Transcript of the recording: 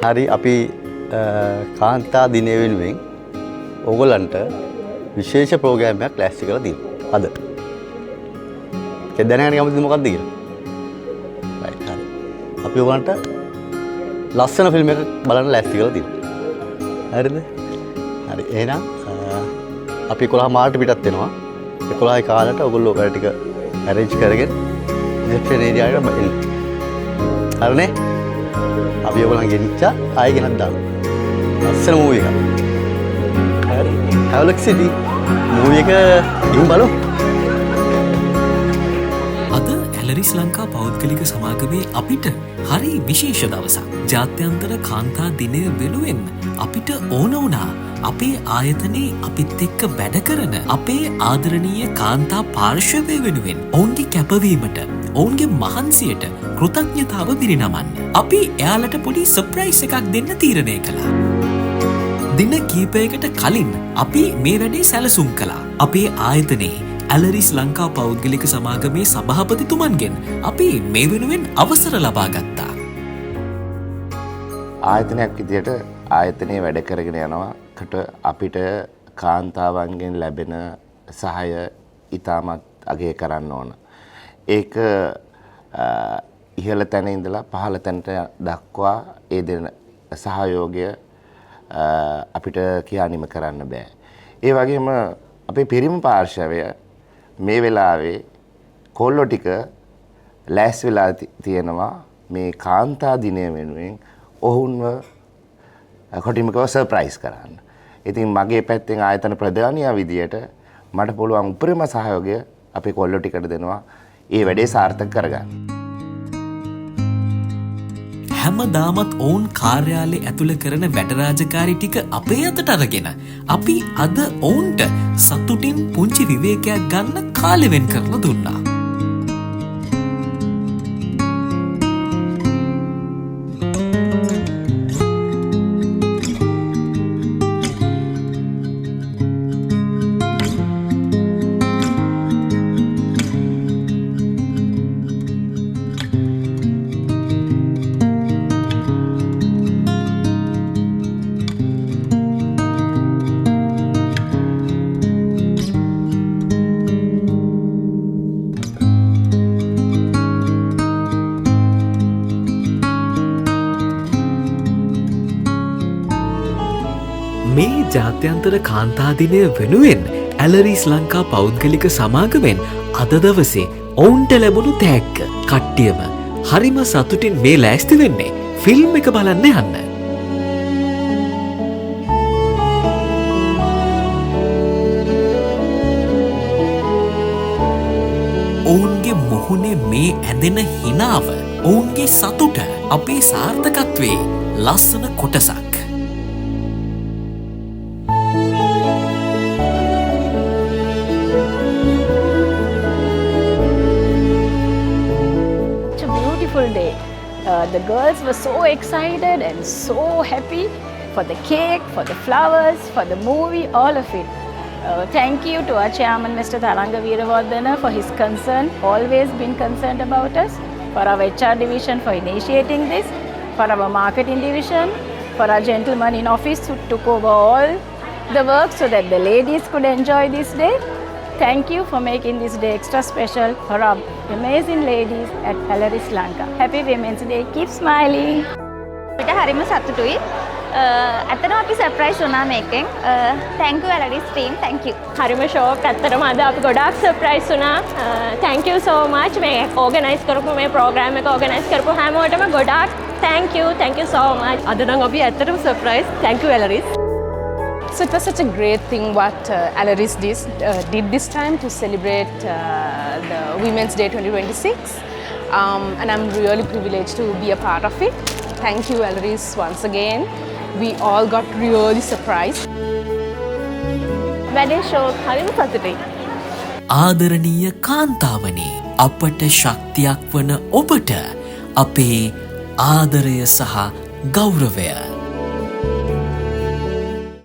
හරි අපි කාන්තා දිනය වෙනුවෙන් ඕගොල්ලන්ට විශේෂ ප්‍රෝග්‍රෑම් එකක් ලෑස්ති කරලා තියෙනවා අද. ඒක දැනගන්න කැමතිද මොකක්ද කියලා? රයිට් හරි. අපි ඕගොල්ලන්ට ලස්සන ෆිල්ම් එකක් බලන්න ලෑස්ති කරලා තියෙනවා. හරිද? හරි. එහෙනම් අපි 11 මාර්ට පිටත් වෙනවා. 11 කාලට ඔයගොල්ලෝ වැඩ ටික arrange කරගෙන නෙක්ස්ට් ඒරියා එකට එන්න. හරිනේ? අපි ඔයගොල්ලන් ගෙනිච්චා ආයෙ ගෙනත් දාන්න. ලස්සන මූවි එකක්. හරි. Have a look city. Movie එක ගිහින් බලමු. අද ඇලරිස් ලංකා පෞද්ගලික සමාගමේ අපිට හරි විශේෂ දවසක්. ජාත්‍යන්තර කාන්තා දිනය වෙනුවෙන් අපිට ඕන වුණා අපේ ආයතනයේ අපිත් එක්ක වැඩ කරන අපේ ආදරණීය කාන්තා පාර්ශවය වෙනුවෙන් ඔවුන්ගේ කැපවීමට ඔවුන්ගේ මහන්සියට කෘතඥතාව පිරිනමන්න. අපි එයාලට පොඩි සර්ප්‍රයිස් එකක් දෙන්න තීරණය කළා. දින කීපයකට කලින් අපි මේ වැඩේ සැලසුම් කළා. අපේ ආයතනයේ ඇලරිස් ලංකා පෞද්ගලික සමාගමේ සභාපතිතුමන්ගෙන් අපි මේ වෙනුවෙන් අවසර ලබා ගත්තා. ආයතනයක් විදියට ආයතනයේ වැඩ කරගෙන යනවාකට අපිට කාන්තාවන්ගෙන් ලැබෙන සහාය ඉතාමත් අගය කරන්න ඕන. ඒක ඉහළ තැන ඉඳලා පහළ තැනට දක්වා ඒ දෙන සහයෝගය අපිට කියානිම කරන්න බෑ. ඒ වගේම අපේ පිරිමි පාර්ශවය මේ වෙලාවේ කොල්ලෝ ටික ලෑස් වෙලා තියෙනවා මේ කාන්තා දිනය වෙනුවෙන් ඔවුන්ව කොටිමකව සර්ප්‍රයිස් කරන්න. ඉතින් මගේ පැත්තෙන් ආයතන ප්‍රධානියා විදියට මට පුළුවන් උපරිම සහයෝගය අපේ කොල්ලෝ ටිකට දෙනවා ඒ වැඩේ සාර්ථක කරගන්න. හැමදාමත් ඔවුන් කාර්යාලය ඇතුළ කරන වැඩ රාජකාරී ටික අපේ අතට අරගෙන අපි අද ඔවුන්ට සතුටින් පුංචි විවේකයක් ගන්න කාලෙ වෙන් කරලා දුන්නා. මේ ජාත්‍යන්තර කාන්තා දිනය වෙනුවෙන් ඇලරිස් ලංකා පෞද්ගලික සමාගමෙන් අද දවසේ ඔවුන්ට ලැබුණු තෑග්ග කට්ටියම හරිම සතුටින් මේ ලෑස්ති වෙන්නේ ෆිල්ම් එක බලන්න යන්න. ඔවුන්ගේ මුහුණේ මේ ඇඳෙන හිනාව ඔවුන්ගේ සතුට අපේ සාර්ථකත්වයේ ලස්සන කොටසක්. Day. The girls were so excited and so happy for the cake, for the flowers, for the movie, all of it. Thank you to our chairman, Mr. Tharanga Veerawardena, for his concern, always been concerned about us, for our HR division for initiating this, for our marketing division, for our gentleman in office who took over all the work so that the ladies could enjoy this day. Thank you for making this day extra special for our amazing ladies at Alaris Lanka. Happy Women's Day. Keep smiling. අපිට හරිම සතුටුයි. ඇත්තටම අපි surprise වුණා මේකෙන්. thank you Alaris team. Thank you. හරිම ෂෝක්. ඇත්තටම අද අපි ගොඩාක් සර්ප්‍රයිස් වුණා. thank you so much මේ ඕගනයිස් කරපු මේ ප්‍රෝග්‍රෑම් එක ඕගනයිස් කරපු හැමෝටම ගොඩාක් thank you so much. අද නම් අපි ඇත්තටම surprise. thank you Alaris. So it was such a great thing what Alaris did this time to celebrate the Women's Day 2026, and I'm really privileged to be a part of it. Thank you Alaris once again. We all got really surprised. වැඩේ ෂෝක් හරිම සතුටුයි. ආදරණීය කාන්තාවනේ අපට ශක්තියක් වන ඔබට අපේ ආදරය සහ ගෞරවය.